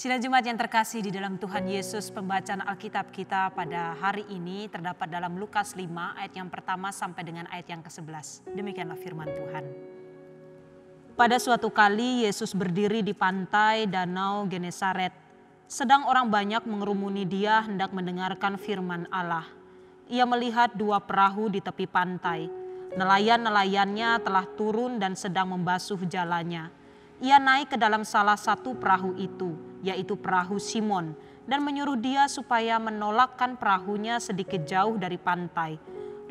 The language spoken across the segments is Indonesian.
Sidang jemaat yang terkasih di dalam Tuhan Yesus, pembacaan Alkitab kita pada hari ini terdapat dalam Lukas 5 ayat yang pertama sampai dengan ayat yang ke-11. Demikianlah firman Tuhan. Pada suatu kali Yesus berdiri di pantai Danau Genesaret. Sedang orang banyak mengerumuni dia hendak mendengarkan firman Allah. Ia melihat dua perahu di tepi pantai. Nelayan-nelayannya telah turun dan sedang membasuh jalannya. Ia naik ke dalam salah satu perahu itu, yaitu perahu Simon, dan menyuruh dia supaya menolakkan perahunya sedikit jauh dari pantai.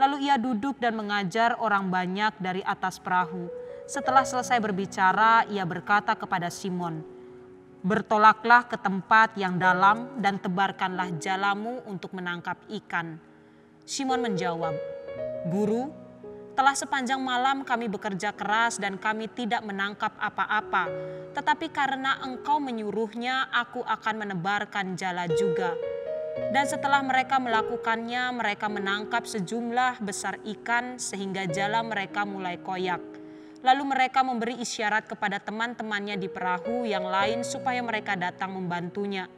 Lalu ia duduk dan mengajar orang banyak dari atas perahu. Setelah selesai berbicara, ia berkata kepada Simon, "Bertolaklah ke tempat yang dalam dan tebarkanlah jalamu untuk menangkap ikan." Simon menjawab, "Guru, telah sepanjang malam kami bekerja keras dan kami tidak menangkap apa-apa. Tetapi karena engkau menyuruhnya, aku akan menebarkan jala juga." Dan setelah mereka melakukannya, mereka menangkap sejumlah besar ikan sehingga jala mereka mulai koyak. Lalu mereka memberi isyarat kepada teman-temannya di perahu yang lain supaya mereka datang membantunya.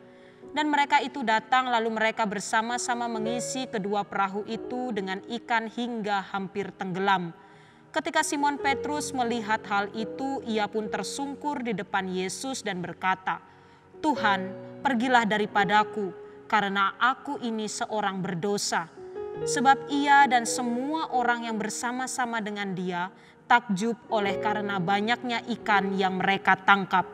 Dan mereka itu datang, lalu mereka bersama-sama mengisi kedua perahu itu dengan ikan hingga hampir tenggelam. Ketika Simon Petrus melihat hal itu, ia pun tersungkur di depan Yesus dan berkata, "Tuhan, pergilah daripadaku, karena aku ini seorang berdosa." Sebab ia dan semua orang yang bersama-sama dengan dia takjub oleh karena banyaknya ikan yang mereka tangkap.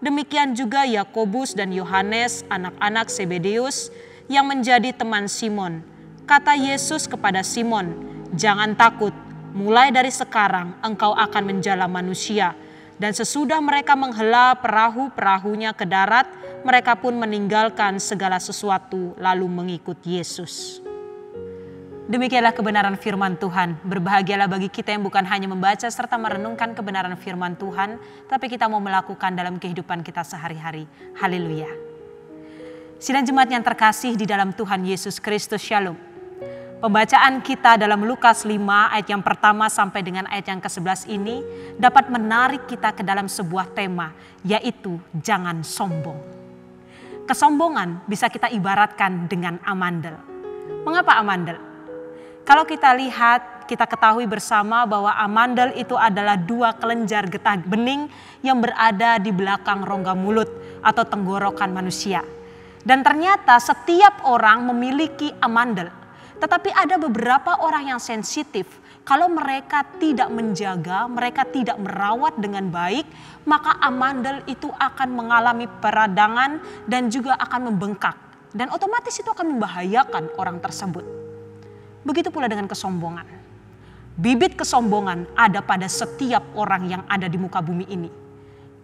Demikian juga Yakobus dan Yohanes, anak-anak Zebedeus, yang menjadi teman Simon. Kata Yesus kepada Simon, "Jangan takut, mulai dari sekarang engkau akan menjala manusia." Dan sesudah mereka menghela perahu-perahunya ke darat, mereka pun meninggalkan segala sesuatu lalu mengikut Yesus. Demikianlah kebenaran firman Tuhan. Berbahagialah bagi kita yang bukan hanya membaca serta merenungkan kebenaran firman Tuhan, tapi kita mau melakukan dalam kehidupan kita sehari-hari. Haleluya. Sidang jemaat yang terkasih di dalam Tuhan Yesus Kristus, Shalom. Pembacaan kita dalam Lukas 5 ayat yang pertama sampai dengan ayat yang ke-11 ini dapat menarik kita ke dalam sebuah tema, yaitu jangan sombong. Kesombongan bisa kita ibaratkan dengan amandel. Mengapa amandel? Kalau kita lihat, kita ketahui bersama bahwa amandel itu adalah dua kelenjar getah bening yang berada di belakang rongga mulut atau tenggorokan manusia. Dan ternyata setiap orang memiliki amandel. Tetapi ada beberapa orang yang sensitif. Kalau mereka tidak menjaga, mereka tidak merawat dengan baik, maka amandel itu akan mengalami peradangan dan juga akan membengkak. Dan otomatis itu akan membahayakan orang tersebut. Begitu pula dengan kesombongan. Bibit kesombongan ada pada setiap orang yang ada di muka bumi ini.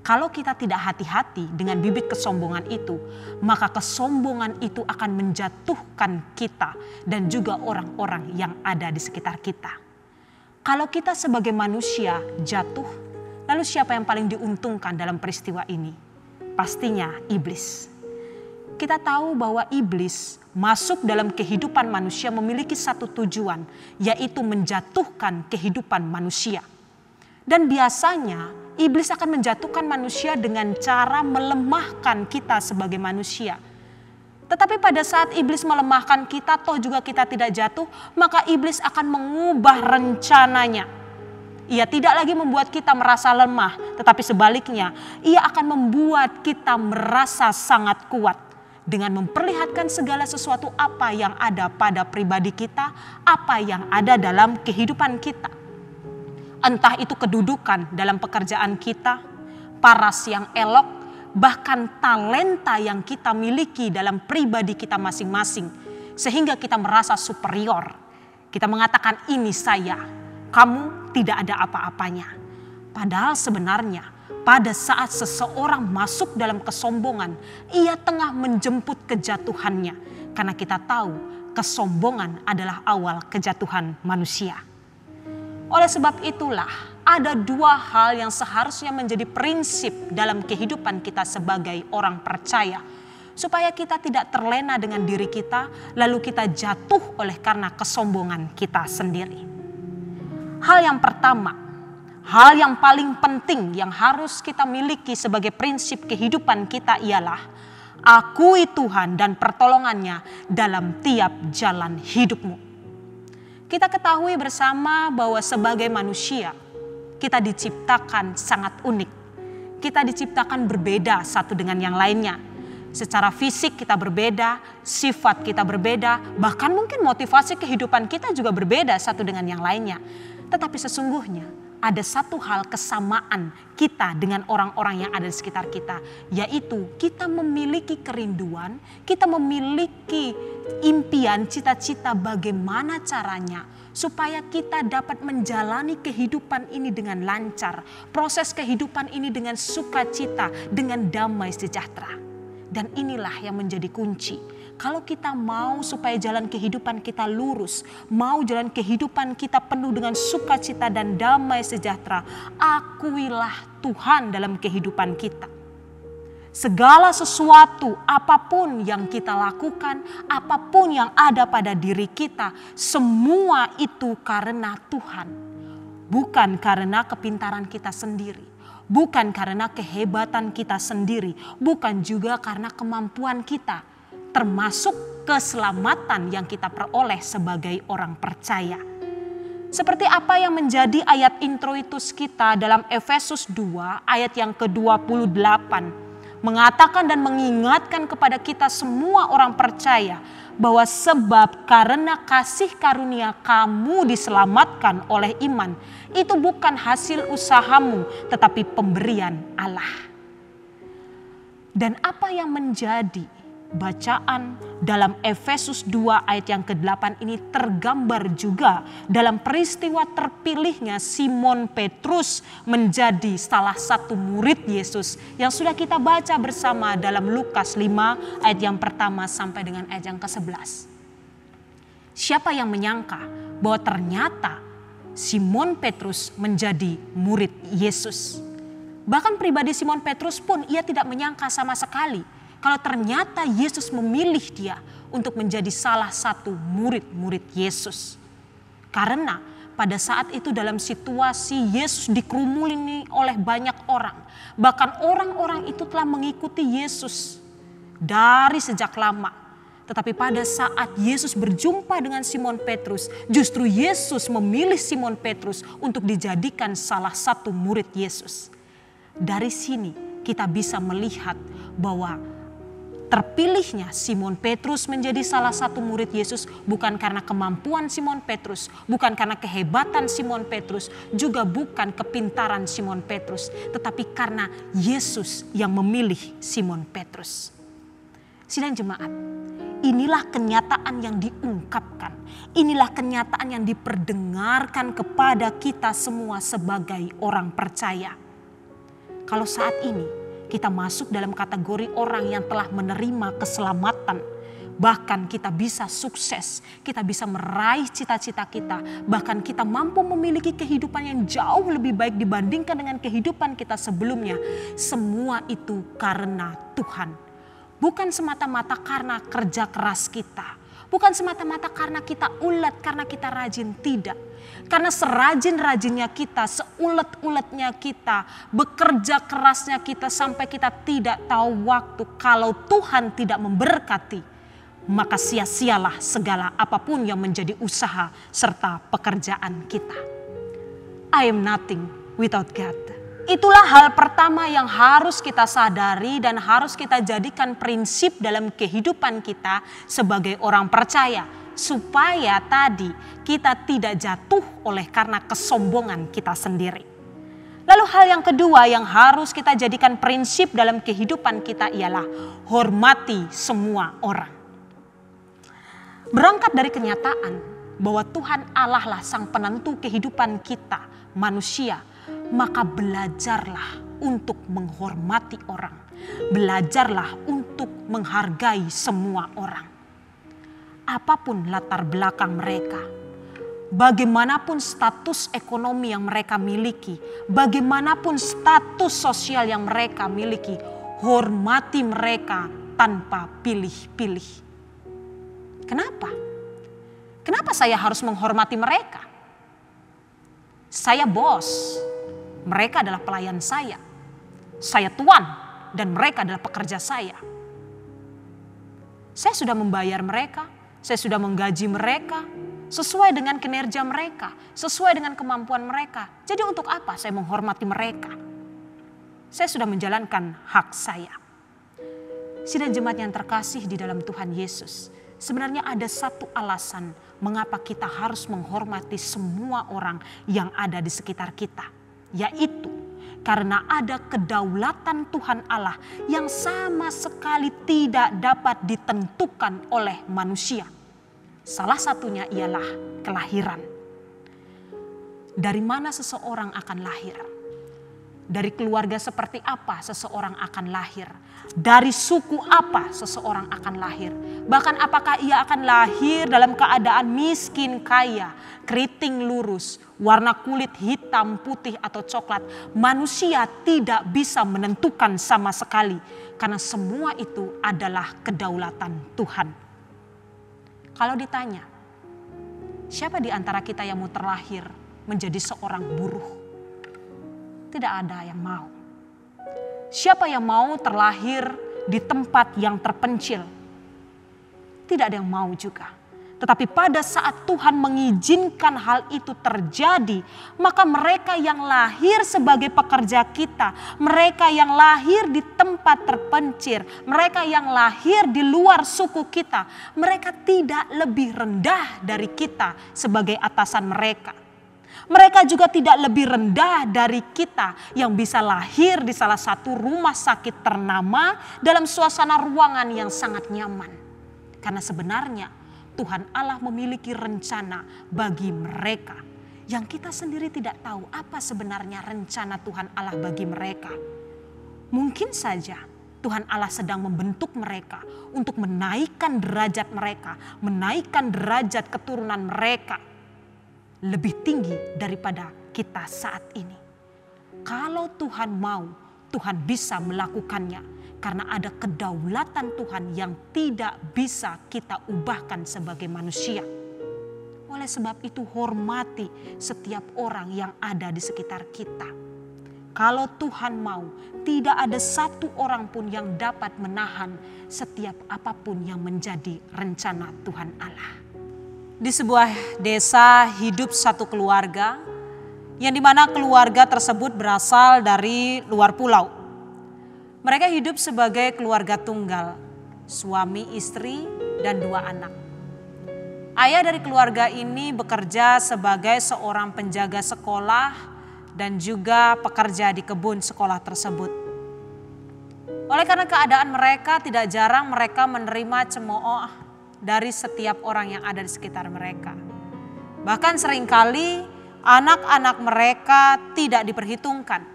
Kalau kita tidak hati-hati dengan bibit kesombongan itu, maka kesombongan itu akan menjatuhkan kita dan juga orang-orang yang ada di sekitar kita. Kalau kita sebagai manusia jatuh, lalu siapa yang paling diuntungkan dalam peristiwa ini? Pastinya iblis. Kita tahu bahwa iblis masuk dalam kehidupan manusia memiliki satu tujuan, yaitu menjatuhkan kehidupan manusia. Dan biasanya iblis akan menjatuhkan manusia dengan cara melemahkan kita sebagai manusia. Tetapi pada saat iblis melemahkan kita, toh juga kita tidak jatuh, maka iblis akan mengubah rencananya. Ia tidak lagi membuat kita merasa lemah, tetapi sebaliknya, ia akan membuat kita merasa sangat kuat. Dengan memperlihatkan segala sesuatu apa yang ada pada pribadi kita, apa yang ada dalam kehidupan kita. Entah itu kedudukan dalam pekerjaan kita, paras yang elok, bahkan talenta yang kita miliki dalam pribadi kita masing-masing. Sehingga kita merasa superior. Kita mengatakan ini saya, kamu tidak ada apa-apanya. Padahal sebenarnya pada saat seseorang masuk dalam kesombongan, ia tengah menjemput kejatuhannya. Karena kita tahu kesombongan adalah awal kejatuhan manusia. Oleh sebab itulah ada dua hal yang seharusnya menjadi prinsip dalam kehidupan kita sebagai orang percaya. Supaya kita tidak terlena dengan diri kita, lalu kita jatuh oleh karena kesombongan kita sendiri. Hal yang pertama, hal yang paling penting yang harus kita miliki sebagai prinsip kehidupan kita ialah Akui Tuhan dan pertolongannya dalam tiap jalan hidupmu. Kita ketahui bersama bahwa sebagai manusia, kita diciptakan sangat unik. Kita diciptakan berbeda satu dengan yang lainnya. Secara fisik kita berbeda, sifat kita berbeda, bahkan mungkin motivasi kehidupan kita juga berbeda satu dengan yang lainnya. Tetapi sesungguhnya ada satu hal kesamaan kita dengan orang-orang yang ada di sekitar kita, yaitu kita memiliki kerinduan, kita memiliki impian, cita-cita bagaimana caranya supaya kita dapat menjalani kehidupan ini dengan lancar, proses kehidupan ini dengan sukacita, dengan damai sejahtera. Dan inilah yang menjadi kunci. Kalau kita mau supaya jalan kehidupan kita lurus, mau jalan kehidupan kita penuh dengan sukacita dan damai sejahtera, akuilah Tuhan dalam kehidupan kita. Segala sesuatu, apapun yang kita lakukan, apapun yang ada pada diri kita, semua itu karena Tuhan. Bukan karena kepintaran kita sendiri. Bukan karena kehebatan kita sendiri, bukan juga karena kemampuan kita, termasuk keselamatan yang kita peroleh sebagai orang percaya. Seperti apa yang menjadi ayat introitus kita dalam Efesus 2 ayat yang ke-28, mengatakan dan mengingatkan kepada kita semua orang percaya bahwa sebab karena kasih karunia kamu diselamatkan oleh iman, itu bukan hasil usahamu tetapi pemberian Allah. Dan apa yang menjadi bacaan dalam Efesus 2 ayat yang ke-8 ini tergambar juga dalam peristiwa terpilihnya Simon Petrus menjadi salah satu murid Yesus yang sudah kita baca bersama dalam Lukas 5 ayat yang pertama sampai dengan ayat yang ke-11. Siapa yang menyangka bahwa ternyata Simon Petrus menjadi murid Yesus. Bahkan pribadi Simon Petrus pun ia tidak menyangka sama sekali kalau ternyata Yesus memilih dia untuk menjadi salah satu murid-murid Yesus. Karena pada saat itu dalam situasi Yesus dikerumuni oleh banyak orang. Bahkan orang-orang itu telah mengikuti Yesus dari sejak lama. Tetapi pada saat Yesus berjumpa dengan Simon Petrus, justru Yesus memilih Simon Petrus untuk dijadikan salah satu murid Yesus. Dari sini kita bisa melihat bahwa terpilihnya Simon Petrus menjadi salah satu murid Yesus bukan karena kemampuan Simon Petrus, bukan karena kehebatan Simon Petrus, juga bukan kepintaran Simon Petrus, tetapi karena Yesus yang memilih Simon Petrus. Sidang jemaat, inilah kenyataan yang diungkapkan, inilah kenyataan yang diperdengarkan kepada kita semua sebagai orang percaya. Kalau saat ini kita masuk dalam kategori orang yang telah menerima keselamatan. Bahkan kita bisa sukses, kita bisa meraih cita-cita kita. Bahkan kita mampu memiliki kehidupan yang jauh lebih baik dibandingkan dengan kehidupan kita sebelumnya. Semua itu karena Tuhan. Bukan semata-mata karena kerja keras kita. Bukan semata-mata karena kita ulet, karena kita rajin, tidak. Karena serajin-rajinnya kita, seulet-uletnya kita, bekerja kerasnya kita sampai kita tidak tahu waktu. Kalau Tuhan tidak memberkati, maka sia-sialah segala apapun yang menjadi usaha serta pekerjaan kita. I am nothing without God. Itulah hal pertama yang harus kita sadari dan harus kita jadikan prinsip dalam kehidupan kita sebagai orang percaya. Supaya tadi kita tidak jatuh oleh karena kesombongan kita sendiri. Lalu hal yang kedua yang harus kita jadikan prinsip dalam kehidupan kita ialah hormati semua orang. Berangkat dari kenyataan bahwa Tuhan Allah lah sang penentu kehidupan kita manusia, maka belajarlah untuk menghormati orang. Belajarlah untuk menghargai semua orang. Apapun latar belakang mereka, bagaimanapun status ekonomi yang mereka miliki, bagaimanapun status sosial yang mereka miliki, hormati mereka tanpa pilih-pilih. Kenapa? Kenapa saya harus menghormati mereka? Saya bos, mereka adalah pelayan saya. Saya tuan dan mereka adalah pekerja saya. Saya sudah membayar mereka, saya sudah menggaji mereka, sesuai dengan kinerja mereka, sesuai dengan kemampuan mereka. Jadi untuk apa saya menghormati mereka? Saya sudah menjalankan hak saya. Sidang jemaat yang terkasih di dalam Tuhan Yesus, sebenarnya ada satu alasan mengapa kita harus menghormati semua orang yang ada di sekitar kita, yaitu karena ada kedaulatan Tuhan Allah yang sama sekali tidak dapat ditentukan oleh manusia. Salah satunya ialah kelahiran. Dari mana seseorang akan lahir? Dari keluarga seperti apa seseorang akan lahir? Dari suku apa seseorang akan lahir? Bahkan apakah ia akan lahir dalam keadaan miskin, kaya, keriting lurus, warna kulit hitam, putih atau coklat? Manusia tidak bisa menentukan sama sekali. Karena semua itu adalah kedaulatan Tuhan. Kalau ditanya, siapa di antara kita yang mau terlahir menjadi seorang buruh? Tidak ada yang mau. Siapa yang mau terlahir di tempat yang terpencil? Tidak ada yang mau juga. Tetapi pada saat Tuhan mengizinkan hal itu terjadi, maka mereka yang lahir sebagai pekerja kita, mereka yang lahir di tempat terpencil, mereka yang lahir di luar suku kita, mereka tidak lebih rendah dari kita sebagai atasan mereka. Mereka juga tidak lebih rendah dari kita yang bisa lahir di salah satu rumah sakit ternama dalam suasana ruangan yang sangat nyaman. Karena sebenarnya Tuhan Allah memiliki rencana bagi mereka yang kita sendiri tidak tahu apa sebenarnya rencana Tuhan Allah bagi mereka. Mungkin saja Tuhan Allah sedang membentuk mereka untuk menaikkan derajat mereka, menaikkan derajat keturunan mereka lebih tinggi daripada kita saat ini. Kalau Tuhan mau, Tuhan bisa melakukannya. Karena ada kedaulatan Tuhan yang tidak bisa kita ubahkan sebagai manusia. Oleh sebab itu hormati setiap orang yang ada di sekitar kita. Kalau Tuhan mau, tidak ada satu orang pun yang dapat menahan setiap apapun yang menjadi rencana Tuhan Allah. Di sebuah desa hidup satu keluarga yang dimana keluarga tersebut berasal dari luar pulau. Mereka hidup sebagai keluarga tunggal, suami, istri, dan 2 anak. Ayah dari keluarga ini bekerja sebagai seorang penjaga sekolah dan juga pekerja di kebun sekolah tersebut. Oleh karena keadaan mereka, tidak jarang mereka menerima cemooh dari setiap orang yang ada di sekitar mereka. Bahkan seringkali anak-anak mereka tidak diperhitungkan.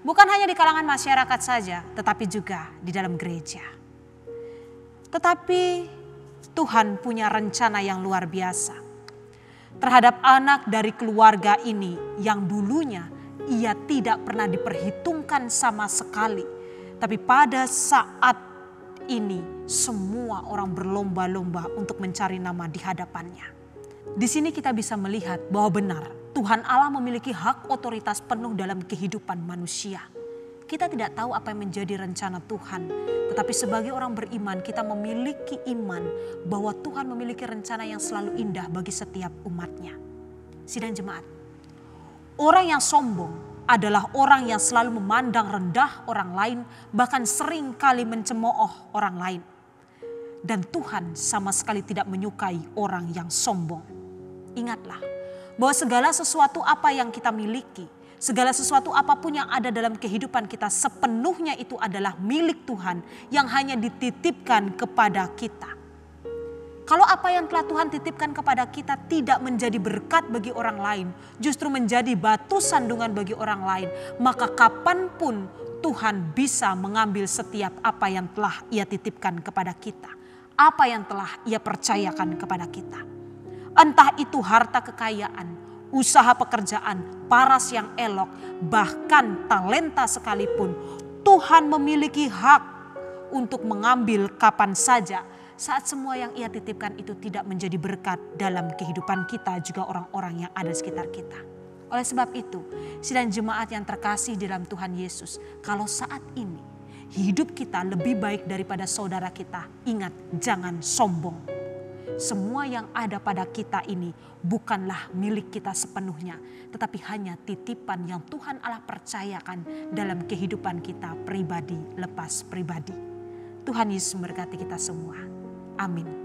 Bukan hanya di kalangan masyarakat saja, tetapi juga di dalam gereja. Tetapi Tuhan punya rencana yang luar biasa terhadap anak dari keluarga ini yang dulunya ia tidak pernah diperhitungkan sama sekali. Tapi pada saat ini semua orang berlomba-lomba untuk mencari nama di hadapannya. Di sini kita bisa melihat bahwa benar Tuhan Allah memiliki hak otoritas penuh dalam kehidupan manusia. Kita tidak tahu apa yang menjadi rencana Tuhan. Tetapi sebagai orang beriman kita memiliki iman bahwa Tuhan memiliki rencana yang selalu indah bagi setiap umatnya. Sidang jemaat, orang yang sombong adalah orang yang selalu memandang rendah orang lain, bahkan sering kali mencemooh orang lain. Dan Tuhan sama sekali tidak menyukai orang yang sombong. Ingatlah bahwa segala sesuatu apa yang kita miliki, segala sesuatu apapun yang ada dalam kehidupan kita sepenuhnya itu adalah milik Tuhan yang hanya dititipkan kepada kita. Kalau apa yang telah Tuhan titipkan kepada kita tidak menjadi berkat bagi orang lain, justru menjadi batu sandungan bagi orang lain, maka kapanpun Tuhan bisa mengambil setiap apa yang telah Ia titipkan kepada kita, apa yang telah Ia percayakan kepada kita. Entah itu harta kekayaan, usaha pekerjaan, paras yang elok, bahkan talenta sekalipun, Tuhan memiliki hak untuk mengambil kapan saja, saat semua yang Ia titipkan itu tidak menjadi berkat dalam kehidupan kita juga orang-orang yang ada di sekitar kita. Oleh sebab itu, sidang jemaat yang terkasih di dalam Tuhan Yesus, kalau saat ini hidup kita lebih baik daripada saudara kita. Ingat, jangan sombong. Semua yang ada pada kita ini bukanlah milik kita sepenuhnya, tetapi hanya titipan yang Tuhan Allah percayakan dalam kehidupan kita pribadi lepas pribadi. Tuhan Yesus memberkati kita semua. Amin.